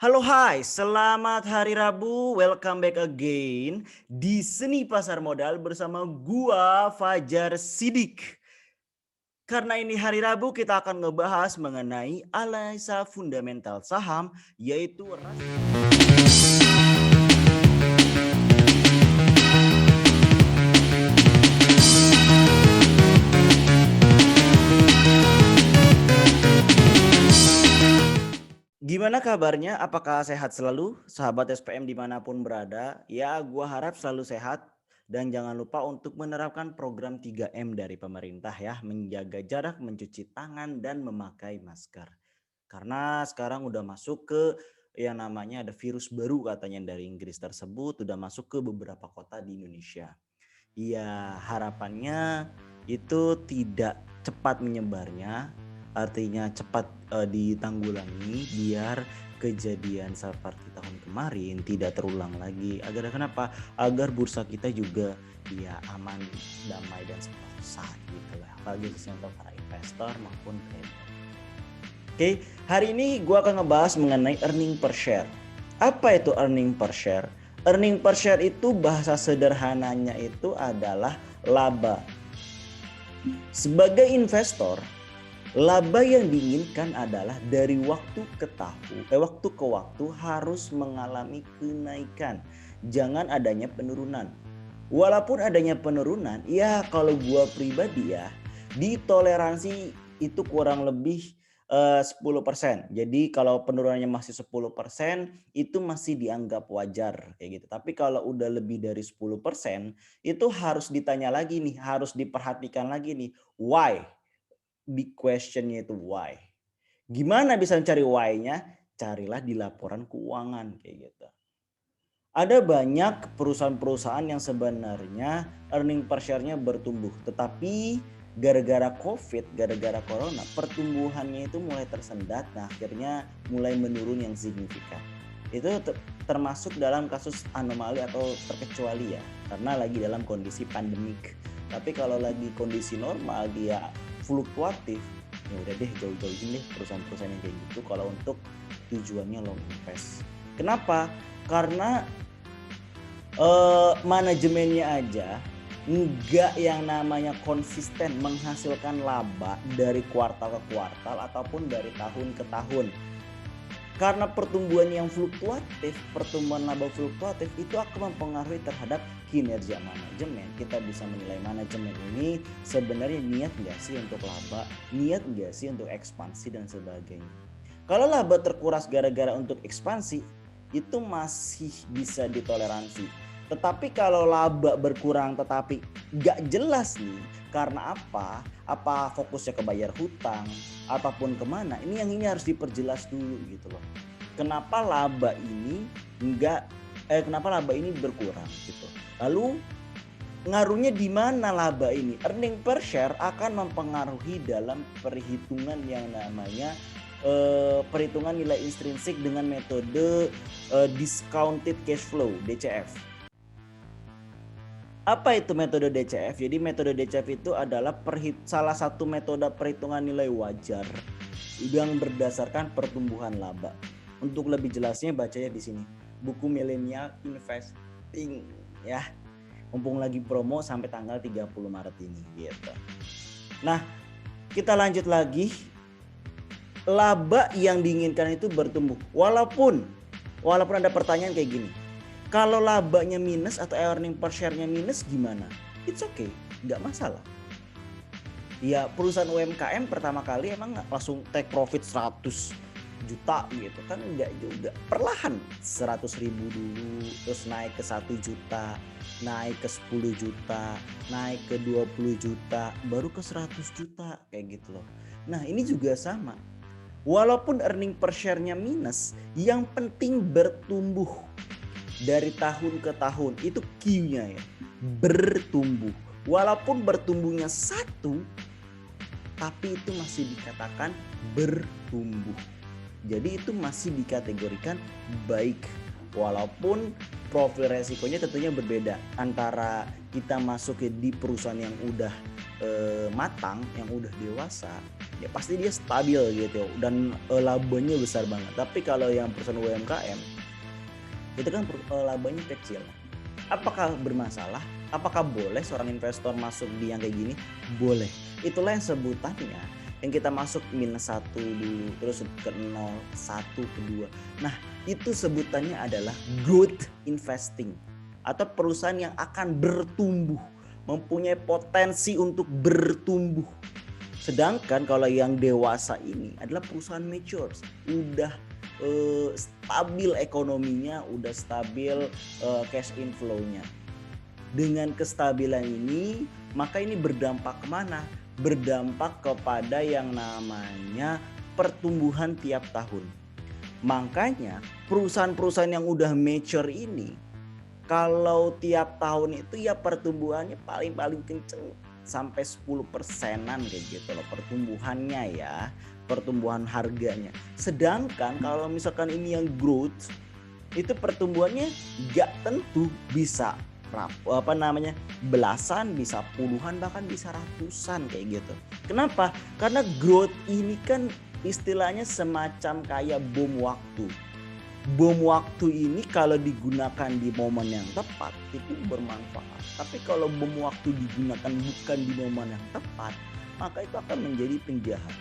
Halo hai, selamat hari Rabu, welcome back again di Seni Pasar Modal bersama gua Fajar Sidik. Karena ini hari Rabu kita akan ngebahas mengenai analisa fundamental saham yaitu Gimana kabarnya? Apakah sehat selalu? Sahabat SPM dimanapun berada, ya gua harap selalu sehat. Dan jangan lupa untuk menerapkan program 3M dari pemerintah ya. Menjaga jarak, mencuci tangan, dan memakai masker. Karena sekarang udah masuk ke yang namanya ada virus baru katanya dari Inggris tersebut. Udah masuk ke beberapa kota di Indonesia. Ya harapannya itu tidak cepat menyebarnya, artinya cepat ditanggulangi biar kejadian seperti tahun kemarin tidak terulang lagi. Agar kenapa? Agar bursa kita juga ya aman, damai dan sentosa gitu lah. Apalagi untuk para investor maupun trader. Oke, hari ini gue akan ngebahas mengenai earning per share. Apa itu earning per share? Earning per share itu bahasa sederhananya itu adalah laba. Sebagai investor, laba yang diinginkan adalah dari waktu ke waktu harus mengalami kenaikan. Jangan adanya penurunan. Walaupun adanya penurunan, ya kalau gua pribadi ya, di toleransi itu kurang lebih 10%. Jadi kalau penurunannya masih 10% itu masih dianggap wajar kayak gitu. Tapi kalau udah lebih dari 10% itu harus ditanya lagi nih, harus diperhatikan lagi nih, why? Big questionnya itu why. Gimana bisa mencari why-nya? Carilah di laporan keuangan kayak gitu. Ada banyak perusahaan-perusahaan yang sebenarnya earning per share-nya bertumbuh, tetapi gara-gara COVID, gara-gara corona, pertumbuhannya itu mulai tersendat, nah akhirnya mulai menurun yang signifikan. Itu termasuk dalam kasus anomali atau terkecuali ya, karena lagi dalam kondisi pandemik. Tapi kalau lagi kondisi normal dia fluktuatif, ya udah deh jauh-jauhin deh perusahaan-perusahaan yang kayak gitu kalau untuk tujuannya long invest. Kenapa? Karena manajemennya aja nggak yang namanya konsisten menghasilkan laba dari kuartal ke kuartal ataupun dari tahun ke tahun. Karena pertumbuhan yang fluktuatif, pertumbuhan laba fluktuatif itu akan mempengaruhi terhadap kinerja manajemen. Kita bisa menilai manajemen ini sebenarnya niat nggak sih untuk laba, niat nggak sih untuk ekspansi dan sebagainya. Kalau laba terkuras gara-gara untuk ekspansi, itu masih bisa ditoleransi. Tetapi kalau laba berkurang tetapi gak jelas nih karena apa? Apa fokusnya ke bayar hutang ataupun kemana? Ini harus diperjelas dulu gitu loh. Kenapa laba ini kenapa laba ini berkurang gitu. Lalu ngaruhnya di mana laba ini? Earning per share akan mempengaruhi dalam perhitungan yang namanya perhitungan nilai intrinsik dengan metode discounted cash flow DCF. Apa itu metode DCF? Jadi metode DCF itu adalah salah satu metode perhitungan nilai wajar yang berdasarkan pertumbuhan laba. Untuk lebih jelasnya bacanya di sini. Buku Millennial Investing ya. Mumpung lagi promo sampai tanggal 30 Maret ini gitu. Nah, kita lanjut lagi. Laba yang diinginkan itu bertumbuh. Walaupun ada pertanyaan kayak gini. Kalau labanya minus atau earning per share-nya minus gimana? It's okay, nggak masalah. Ya perusahaan UMKM pertama kali emang langsung take profit 100 juta gitu kan, enggak juga. Perlahan 100.000 dulu, terus naik ke 1 juta, naik ke 10 juta, naik ke 20 juta, baru ke 100 juta kayak gitu loh. Nah ini juga sama. Walaupun earning per share-nya minus, yang penting bertumbuh. Dari tahun ke tahun itu Q-nya ya, bertumbuh. Walaupun bertumbuhnya 1, tapi itu masih dikatakan bertumbuh. Jadi itu masih dikategorikan baik. Walaupun profil resikonya tentunya berbeda antara kita masuk di perusahaan yang udah matang, yang udah dewasa, ya pasti dia stabil gitu dan labanya besar banget. Tapi kalau yang perusahaan UMKM itu kan labanya kecil. Apakah bermasalah? Apakah boleh seorang investor masuk di yang kayak gini? Boleh. Itulah yang sebutannya yang kita masuk -1 dulu, terus ke 0, 1, kedua. Nah, itu sebutannya adalah growth investing atau perusahaan yang akan bertumbuh, mempunyai potensi untuk bertumbuh. Sedangkan kalau yang dewasa ini adalah perusahaan mature, udah stabil ekonominya, udah stabil cash inflow-nya. Dengan kestabilan ini, maka ini berdampak kemana? Berdampak kepada yang namanya pertumbuhan tiap tahun. Makanya perusahaan-perusahaan yang udah mature ini, kalau tiap tahun itu ya pertumbuhannya paling kenceng sampai 10%-an kayak gitu loh pertumbuhannya ya, pertumbuhan harganya. Sedangkan kalau misalkan ini yang growth, itu pertumbuhannya gak tentu, bisa belasan, bisa puluhan, bahkan bisa ratusan kayak gitu. Kenapa? Karena growth ini kan istilahnya semacam kayak bom waktu. Bom waktu ini kalau digunakan di momen yang tepat itu bermanfaat. Tapi kalau bom waktu digunakan bukan di momen yang tepat, maka itu akan menjadi penjahat.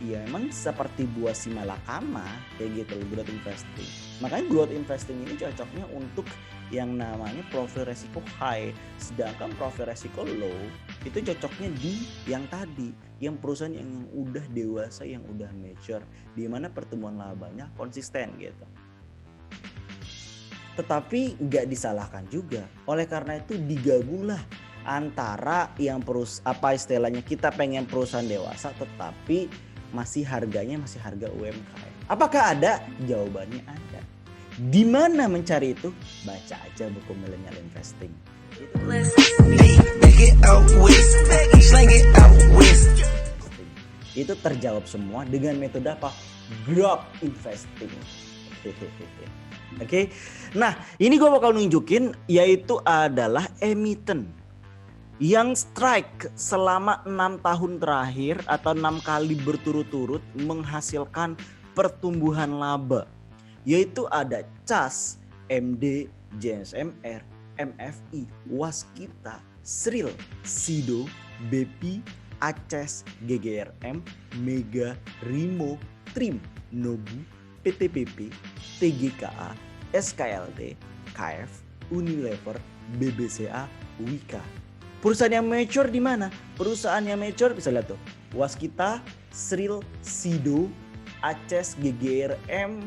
Ya emang seperti buah si malakama kayak gitu, growth investing. Makanya growth investing ini cocoknya untuk yang namanya profil resiko high, sedangkan profil resiko low itu cocoknya di yang tadi, yang perusahaan yang udah dewasa, yang udah mature, di mana pertumbuhan labanya konsisten gitu. Tetapi nggak disalahkan juga. Oleh karena itu digabunglah antara yang istilahnya kita pengen perusahaan dewasa tetapi masih harganya masih harga UMKM. Apakah ada? Jawabannya ada. Di mana mencari itu? Baca aja buku Millennial Investing. Itu terjawab semua dengan metode apa? Growth investing. Oke. Nah, ini gue bakal nunjukin yaitu adalah emiten yang strike selama 6 tahun terakhir atau 6 kali berturut-turut menghasilkan pertumbuhan laba. Yaitu ada CAS, MD, JSMR, MFI, Waskita, Sril, Sido, BPI, Aces, GGRM, Mega, Rimo, Trim, Nobu, PTPP, TGKA, SKLD, KF, Unilever, BBCA, Wika. Perusahaan yang mature di mana? Perusahaan yang mature bisa lihat tuh. Waskita, Sril, Sido, Aces, GGRM,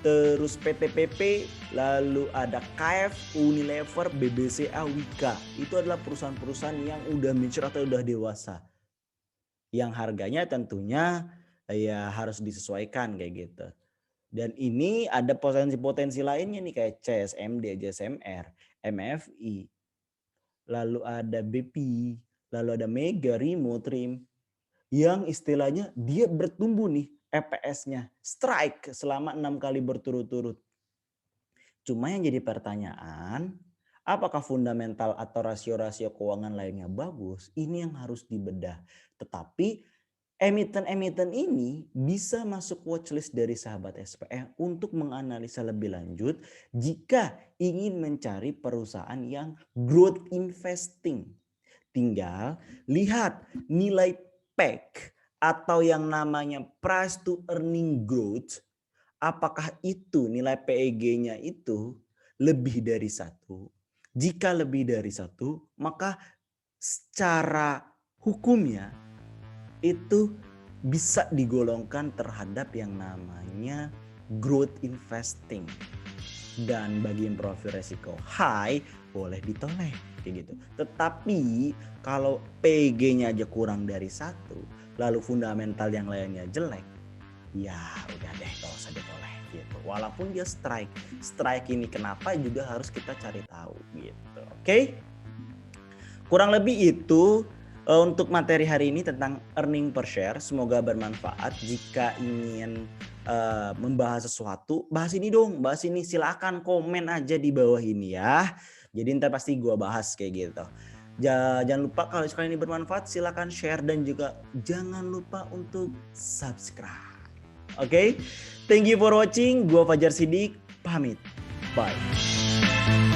terus PTPP, lalu ada KF, Unilever, BBCA, Wika. Itu adalah perusahaan-perusahaan yang udah mature atau udah dewasa. Yang harganya tentunya ya harus disesuaikan kayak gitu. Dan ini ada potensi-potensi lainnya nih kayak CSMD, JSMR, MFI, lalu ada BPI, lalu ada Mega, Rimo, Trim, yang istilahnya dia bertumbuh nih EPS-nya, strike selama 6 kali berturut-turut. Cuma yang jadi pertanyaan, apakah fundamental atau rasio-rasio keuangan lainnya bagus? Ini yang harus dibedah. Tetapi emiten-emiten ini bisa masuk watchlist dari sahabat SPE untuk menganalisa lebih lanjut jika ingin mencari perusahaan yang growth investing. Tinggal lihat nilai PEG atau yang namanya price to earning growth. Apakah itu nilai PEG-nya itu lebih dari 1? Jika lebih dari 1, maka secara hukumnya itu bisa digolongkan terhadap yang namanya growth investing. Dan bagi yang profil resiko high boleh ditoleh kayak gitu. Tetapi kalau PG-nya aja kurang dari 1, lalu fundamental yang lainnya jelek, ya udah deh gak usah ditoleh gitu. Walaupun dia strike ini kenapa juga harus kita cari tahu gitu. Oke? Kurang lebih itu untuk materi hari ini tentang earning per share. Semoga bermanfaat. Jika ingin membahas sesuatu, bahas ini dong, bahas ini, silakan komen aja di bawah ini ya. Jadi ntar pasti gue bahas kayak gitu. Jangan lupa kalau sekali ini bermanfaat silahkan share dan juga jangan lupa untuk subscribe. Oke, thank you for watching. Gua Fajar Sidik pamit. Bye.